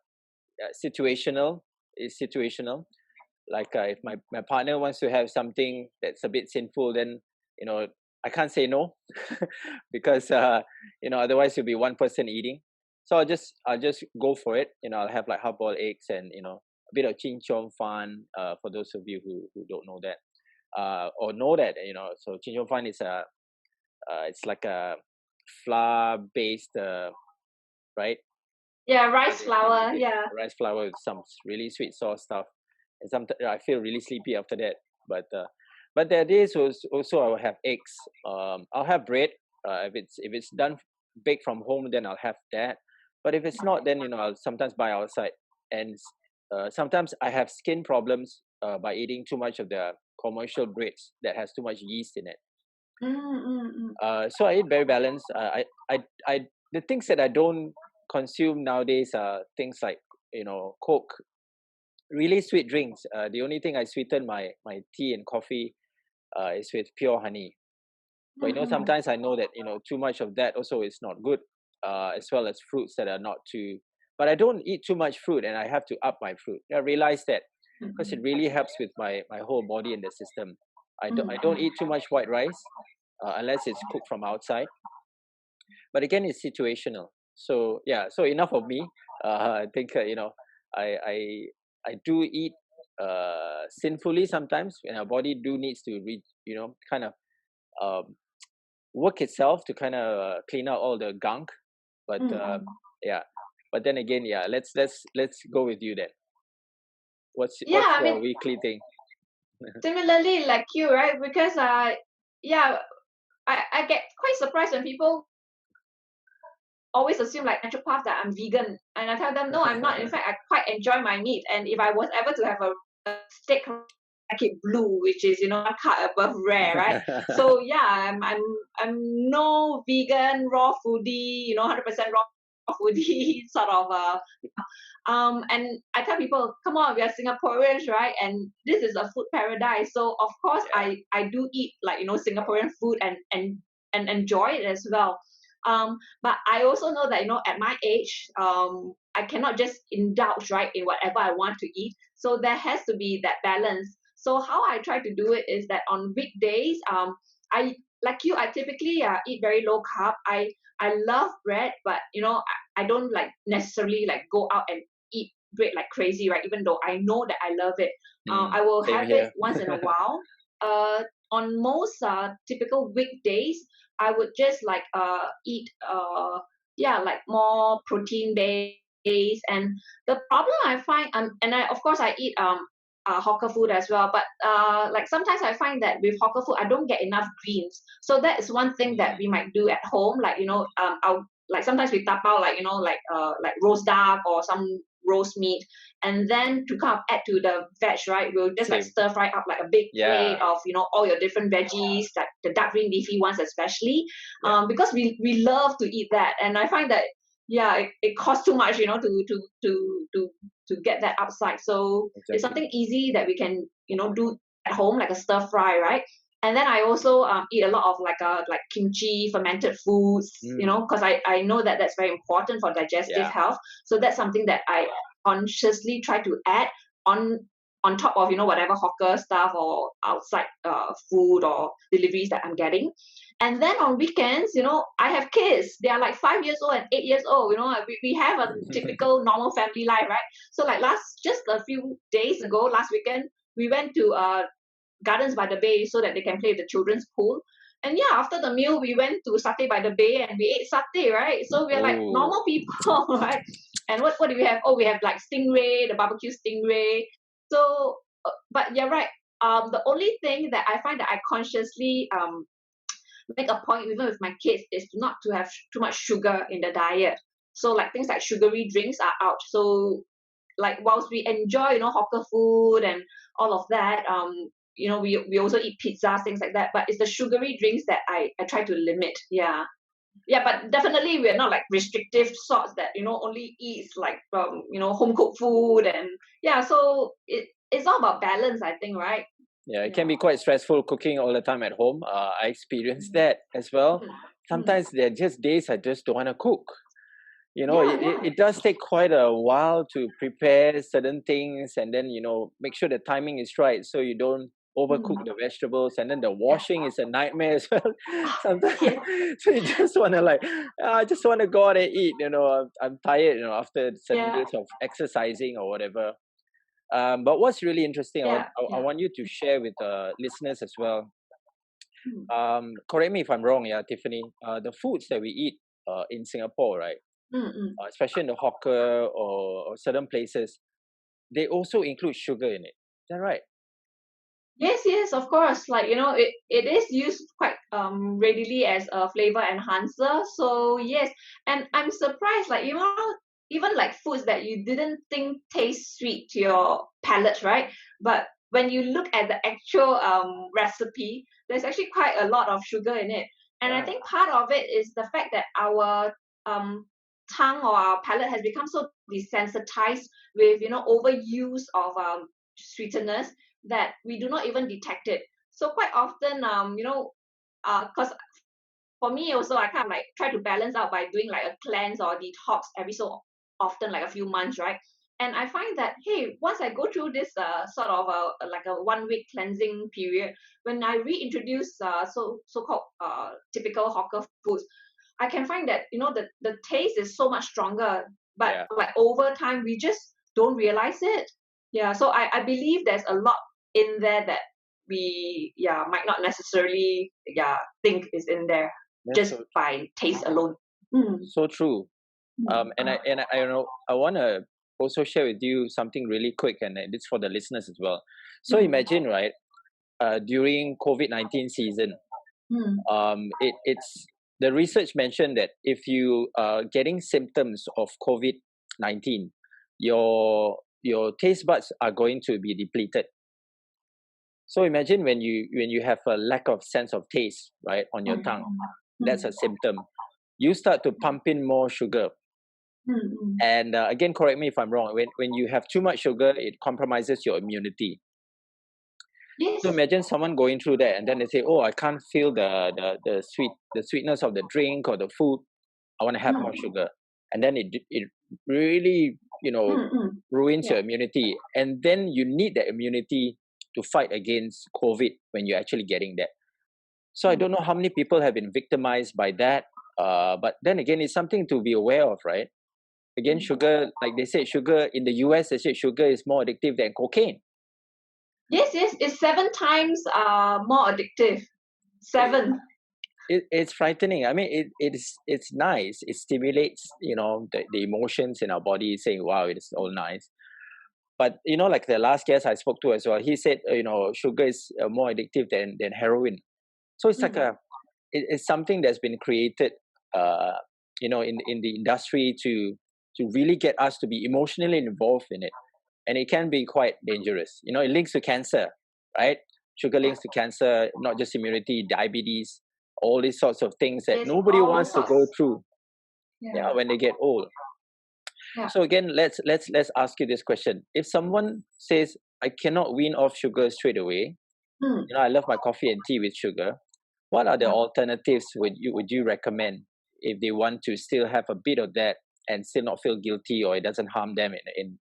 situational. It's situational. Like if my partner wants to have something that's a bit sinful, then you know I can't say no because otherwise it'll be one person eating. So I'll just go for it. I'll have like hard boiled eggs and a bit of chin chong fan. For those of you who don't know that, or know that, so chin chong fan is it's like a flour based, right? Yeah, rice Really, really flour. big. Yeah. Rice flour with some really sweet sauce stuff, and sometimes I feel really sleepy after that. But there are days also I will have eggs. I'll have bread. If it's done baked from home, then I'll have that. But if it's not, then I'll sometimes buy outside. And sometimes I have skin problems by eating too much of the commercial breads that has too much yeast in it. Mm, mm, mm. So I eat very balanced. I the things that I don't consume nowadays are things like Coke, really sweet drinks. The only thing I sweeten my tea and coffee is with pure honey. But Mm-mm. sometimes I know that too much of that also is not good. As well as fruits that are not too. But I don't eat too much fruit, and I have to up my fruit. I realize that because it Mm-mm. really helps with my whole body and the system. I don't Mm-mm. eat too much white rice unless it's cooked from outside. But again, it's situational. So yeah, so enough of me. I think I I do eat sinfully sometimes, and our body do needs to kind of um, work itself to kind of clean out all the gunk. But Mm-mm. yeah, but then again, yeah, let's go with you then. Yeah, What's I mean, your weekly thing? similarly like you, right? Because yeah, I get quite surprised when people always assume like naturopath that I'm vegan, and I tell them no, I'm not. In fact, I quite enjoy my meat, and if I was ever to have a steak, I like it blue, which is a cut above rare, right? So yeah, I'm no vegan raw foodie, 100% raw foodie sort of and I tell people, come on, we are Singaporeans, right? And this is a food paradise. So of course Yeah, I do eat like Singaporean food and enjoy it as well. But I also know that at my age, I cannot just indulge right in whatever I want to eat. So there has to be that balance. So how I try to do it is that on weekdays, I like you, I typically eat very low carb. I love bread, but I don't like necessarily like go out and eat bread like crazy, right? Even though I know that I love it, I will same have it here. once in a while. On most typical weekdays, I would just like eat yeah, like more protein based. And the problem I find, and I of course I eat hawker food as well, but like sometimes I find that with hawker food I don't get enough greens. So that is one thing that we might do at home, like I'll like sometimes we tap out like like roast duck or some roast meat, and then to kind of add to the veg, right, we'll just like Same. stir fry up like a big plate Yeah, of all your different veggies, like the dark green leafy ones especially, yeah, because we love to eat that. And I find that yeah, it costs too much to get that outside. So it's exactly. something easy that we can do at home, like a stir fry, right? And then I also eat a lot of like kimchi, fermented foods, Mm, because I know that that's very important for digestive yeah, health. So that's something that I consciously try to add on on top of whatever hawker stuff or outside food or deliveries that I'm getting. And then on weekends, I have kids. They are like 5 years old and 8 years old. We have a typical normal family life, right? So like just a few days ago, last weekend, we went to Gardens by the Bay so that they can play with the children's pool. And yeah, after the meal, we went to Satay by the Bay and we ate satay, right? So we're like oh, normal people, right? And what do we have? Oh, we have like stingray, the barbecue stingray. So, but you're right. The only thing that I find that I consciously make a point, even with my kids, is not to have too much sugar in the diet. So like things like sugary drinks are out. So like whilst we enjoy hawker food and all of that, we also eat pizzas, things like that, but it's the sugary drinks that I try to limit. Yeah. Yeah, but definitely we're not like restrictive sorts that only eats like home cooked food. And yeah, so it's all about balance, I think, right? yeah, it Yeah. can be quite stressful cooking all the time at home. I experienced that as well. Mm. Mm. Sometimes there are just days I just don't want to cook. Yeah, It yeah. does take quite a while to prepare certain things, and then make sure the timing is right so you don't overcook Mm. the vegetables, and then the Yeah. washing is a nightmare as well. Sometimes, Yeah. so you just want to I just want to go out and eat. I'm tired. After certain Yeah. days of exercising or whatever. But what's really interesting, Yeah. I Yeah. want you to share with the listeners as well. Mm. Correct me if I'm wrong, yeah, Tiffany. The foods that we eat in Singapore, right? especially in the hawker or certain places, they also include sugar in it. Is that right? Yes, of course. Like, it is used quite readily as a flavor enhancer. So yes, and I'm surprised, like, even like foods that you didn't think taste sweet to your palate, right? But when you look at the actual recipe, there's actually quite a lot of sugar in it. And I Yeah, think part of it is the fact that our um tongue or our palate has become so desensitized with overuse of sweeteners that we do not even detect it. So quite often, because for me also, I kind of like try to balance out by doing like a cleanse or detox every so often, like a few months, right? And I find that, hey, once I go through this sort of like a 1 week cleansing period, when I reintroduce so-called typical hawker foods, I can find that the taste is so much stronger, but yeah. like over time we just don't realize it. Yeah, so I believe there's a lot in there that we might not necessarily think is in there That's just so by taste alone. Mm, so true. And uh, I want to also share with you something really quick, and it's for the listeners as well. So mm, imagine, right? During COVID-19 season, mm. it's the research mentioned that if you are getting symptoms of COVID-19, your taste buds are going to be depleted. So imagine when you have a lack of sense of taste, right, on your tongue, that's a symptom. You start to pump in more sugar. Mm. And again, correct me if I'm wrong. When you have too much sugar, it compromises your immunity. So Yes. imagine someone going through that, and then they say, "Oh, I can't feel the sweetness of the drink or the food. I want to have more Mm, sugar," and then it really mm. ruins Yeah. your immunity, and then you need that immunity to fight against COVID when you're actually getting that. So I Mm. don't know how many people have been victimized by that. But then again, it's something to be aware of, right? Again, Mm. sugar, like they said, sugar in the US, they said sugar is more addictive than cocaine. Yes, it's 7 times more addictive. It, 7. it's frightening. I mean, it's nice. It stimulates, the emotions in our body, saying, "Wow, it is all nice." But like the last guest I spoke to as well, he said, sugar is more addictive than heroin. So it's like Mm. it's something that's been created, uh, in the industry to really get us to be emotionally involved in it, and it can be quite dangerous. It links to cancer, right? Sugar Yeah. links to cancer, not just immunity, diabetes, all these sorts of things that Yes, nobody all wants to sorts. go through, yeah, Yeah. when they get old. Yeah. So again, let's ask you this question: if someone says, "I cannot wean off sugar straight away," Mm. I love my coffee and tea with sugar. What are the Yeah. alternatives would you recommend if they want to still have a bit of that and still not feel guilty, or it doesn't harm them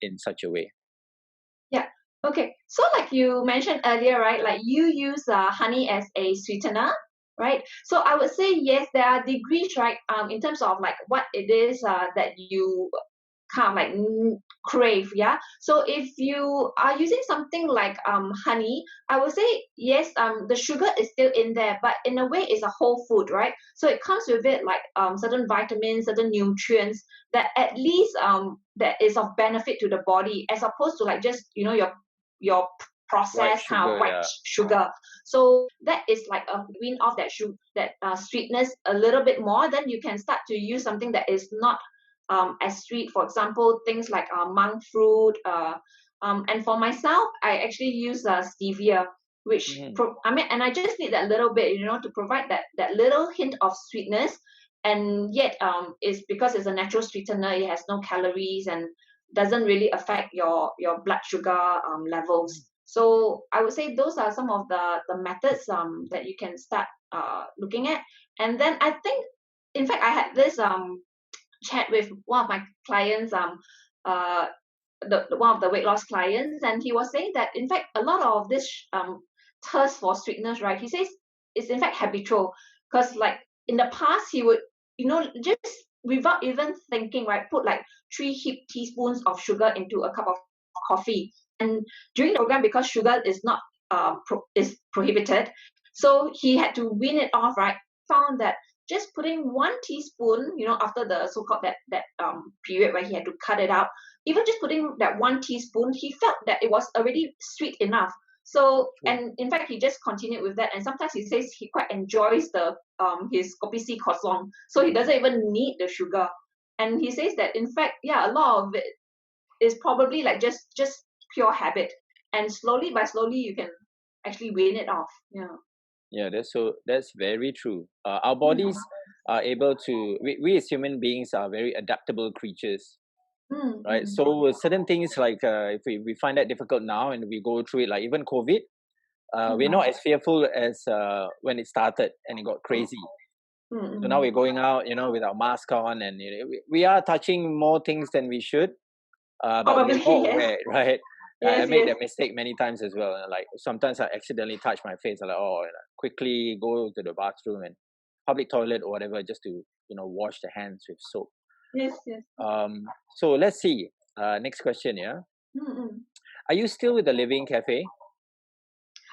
in such a way? Yeah. Okay. So like you mentioned earlier, right? Like you use honey as a sweetener, right? So I would say yes, there are degrees, right? In terms of like what it is that you kind of like crave, yeah. So if you are using something like honey, I would say yes, the sugar is still in there, but in a way it's a whole food, right? So it comes with it like certain vitamins, certain nutrients that at least that is of benefit to the body, as opposed to like just your White processed kind of sugar, white yeah. sugar. So that is like a wean off that sweetness a little bit more, then you can start to use something that is not as sweet. For example, things like monk fruit. And for myself, I actually use stevia, which Mhm. I mean, and I just need that little bit, to provide that little hint of sweetness. And yet, it's because it's a natural sweetener. It has no calories and doesn't really affect your blood sugar levels. So I would say those are some of the methods that you can start looking at. And then I think, in fact, I had this chat with one of my clients, uh, one of the weight loss clients, and he was saying that in fact a lot of this thirst for sweetness, right? He says it's in fact habitual, because like in the past he would just without even thinking, right, put like 3 heaped teaspoons of sugar into a cup of coffee. And during the program, because sugar is not is prohibited, so he had to wean it off, right? Found that just putting 1 teaspoon, after the so-called that period where he had to cut it out, even just putting that 1 teaspoon, he felt that it was already sweet enough. So, Sure. and in fact, he just continued with that. And sometimes he says he quite enjoys the his kopi C kosong, so he doesn't even need the sugar. And he says that in fact, yeah, a lot of it is probably like just pure habit, and slowly by slowly you can actually wean it off. Yeah. Yeah, that's very true. Our Mm, bodies are able to. We as human beings are very adaptable creatures, mm, right? mm. So certain things like if we find that difficult now and we go through it, like even COVID, we're Mm. not as fearful as when it started and it got Mm, crazy. So now mm. we're going out, with our mask on, and we are touching more things than we should. But we're Probably, more yes. aware, right? I Yes, made yes. that mistake many times as well. Like sometimes I accidentally touch my face. I'm like, oh, quickly go to the bathroom and public toilet or whatever, just to wash the hands with soap. Yes, yes. So let's see. Next question, yeah. Mm. Are you still with the Living Cafe?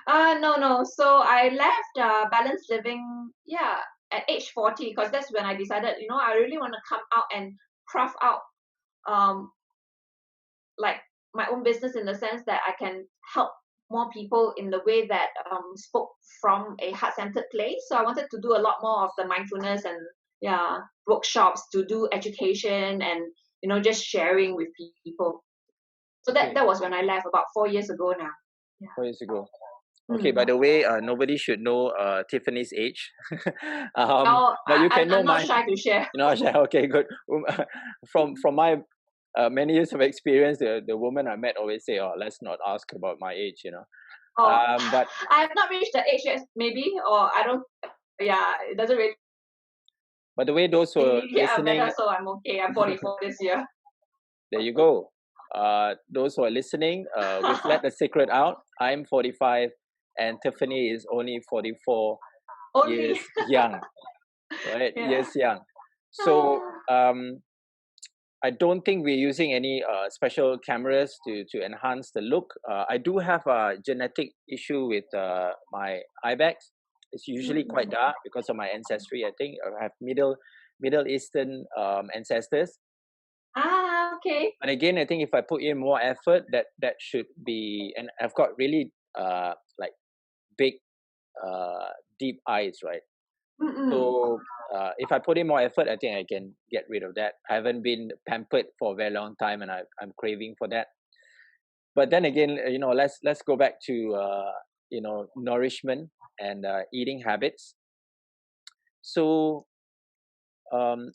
No, no. So I left balanced living, yeah, at age 40, because that's when I decided, I really want to come out and craft out um like my own business, in the sense that I can help more people in the way that spoke from a heart-centered place. So I wanted to do a lot more of the mindfulness and, yeah, workshops, to do education and just sharing with people. So that Okay, that was when I left about 4 years ago now. Yeah. 4 years ago. Okay, by Mm. the way, nobody should know Tiffany's age, Oh, but you can I'm know not mine. shy to share. Okay, good. From my many years of experience, the woman I met always say, "Oh, let's not ask about my age." Oh, But I have not reached the age yet, maybe, or I don't. Yeah, it doesn't really the way those who are matter. listening, So I'm okay. I'm 44 this year. there you go. Those who are listening, we've let the secret out. I'm 45, and Tiffany is only 44 Only. years young, right? Yeah. Years young. So I don't think we're using any special cameras to enhance the look. I do have a genetic issue with my eye bags. It's usually quite Mm-mm. dark because of my ancestry. I think I have Middle Eastern ancestors. Okay. But again, I think if I put in more effort, that should be. And I've got really like big deep eyes, right? Mm-mm. So if I put in more effort, I think I can get rid of that. I haven't been pampered for a very long time, and I'm craving for that. But then again, let's go back to nourishment and eating habits. So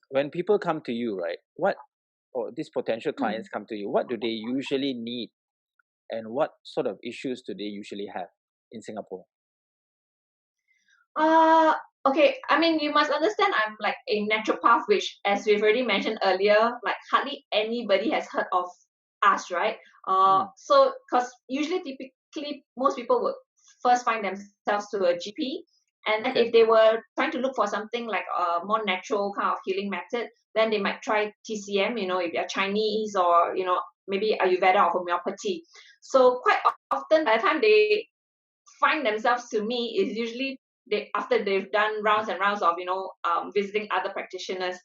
when people come to you, right, what or these potential Mm. clients come to you, what do they usually need, and what sort of issues do they usually have in Singapore? Uh, okay. I mean, you must understand, I'm like a naturopath, which, as we've already mentioned earlier, like hardly anybody has heard of us, right? Mm, So because usually, typically, most people would first find themselves to a GP, and then okay. if they were trying to look for something like a more natural kind of healing method, then they might try TCM. If you're Chinese, or maybe Ayurveda or homeopathy. So quite often, by the time they find themselves to me, is usually after they've done rounds and rounds of visiting other practitioners.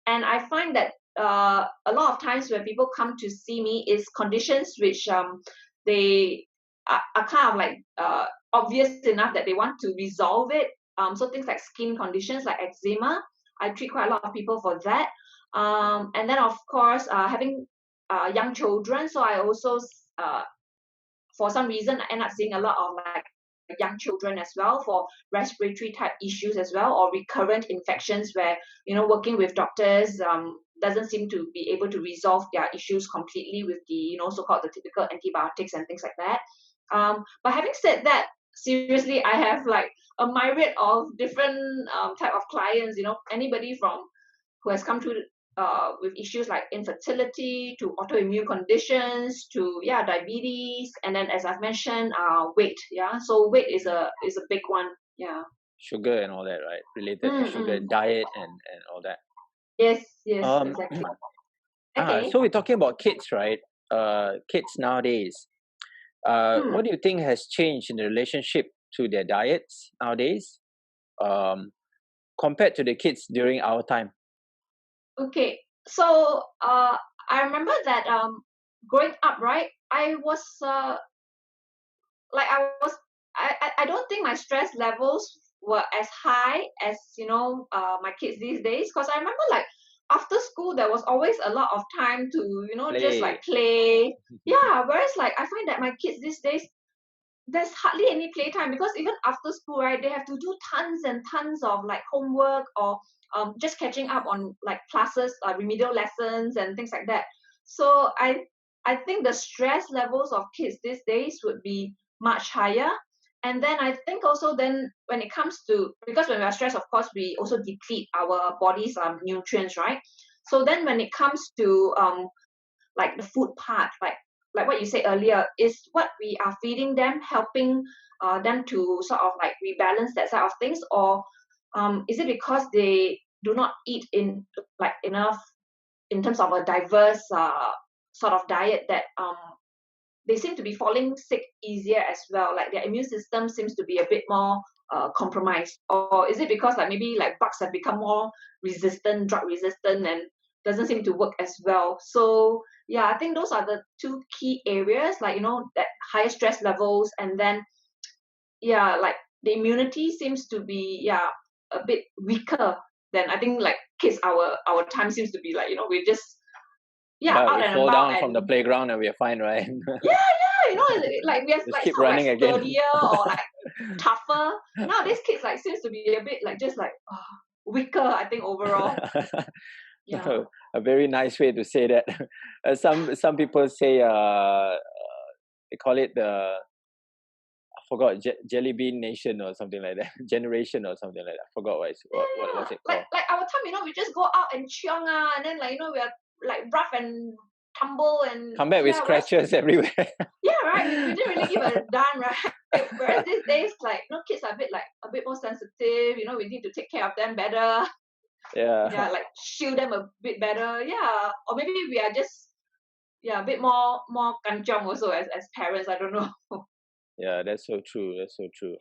And I find that a lot of times when people come to see me, is conditions which they are kind of like obvious enough that they want to resolve it. So things like skin conditions like eczema, I treat quite a lot of people for that. And then of course, having young children, so I also uh, for some reason I end up seeing a lot of like young children as well, for respiratory type issues as well, or recurrent infections where working with doctors doesn't seem to be able to resolve their issues completely with the so-called the typical antibiotics and things like that. But having said that, seriously, I have like a myriad of different type of clients. Anybody from who has come to with issues like infertility, to autoimmune conditions, to diabetes, and then, as I've mentioned, weight. Yeah, so weight is a big one. Yeah. Sugar and all that, right? Related to sugar, Mm-mm. diet, and all that. Yes, yes, Um, exactly. Okay. so we're talking about kids, right? Kids nowadays. Hmm. What do you think has changed in the relationship to their diets nowadays? Um, compared to the kids during our time? Okay, so I remember that growing up, right? I was like I don't think my stress levels were as high as my kids these days, because I remember like after school there was always a lot of time to just like Play. play. Yeah, whereas like I find that my kids these days there's hardly any playtime, because even after school, right, they have to do tons and tons of like homework, or just catching up on like classes, remedial lessons and things like that. So I think the stress levels of kids these days would be much higher. And then I think also then when it comes to, because when we are stressed, of course, we also deplete our body's nutrients, right? So then when it comes to like the food part, like what you said earlier, is what we are feeding them helping them to sort of like rebalance that side of things, or is it because they do not eat in like enough in terms of a diverse sort of diet, that they seem to be falling sick easier as well, like their immune system seems to be a bit more compromised? Or is it because like maybe like bugs have become more resistant, drug resistant, and doesn't seem to work as well? So yeah, I think those are the two key areas, like that higher stress levels, and then yeah, like the immunity seems to be a bit weaker than I think like kids our time seems to be like we just Yeah, out we and fall about, down from the and playground and we are fine, right? like we have Just like keep sort of like running again. sturdier or like tougher. Nowadays kids like seems to be a bit like just like weaker, I think, overall. Yeah. A very nice way to say that. Some people say they call it the, I forgot, jelly bean nation or something like that, generation or something like that. I forgot what Yeah. was it called. Like our time, we just go out and chiong and then like we are like rough and tumble and Come back with whereas scratches everywhere. right, we didn't really give a darn, right? Whereas these days, like kids are a bit more sensitive, we need to take care of them better. Yeah, Yeah, like shield them a bit better. Yeah. Or maybe we are just a bit more kanchiong also as parents. I don't know. yeah, that's so true. That's so true.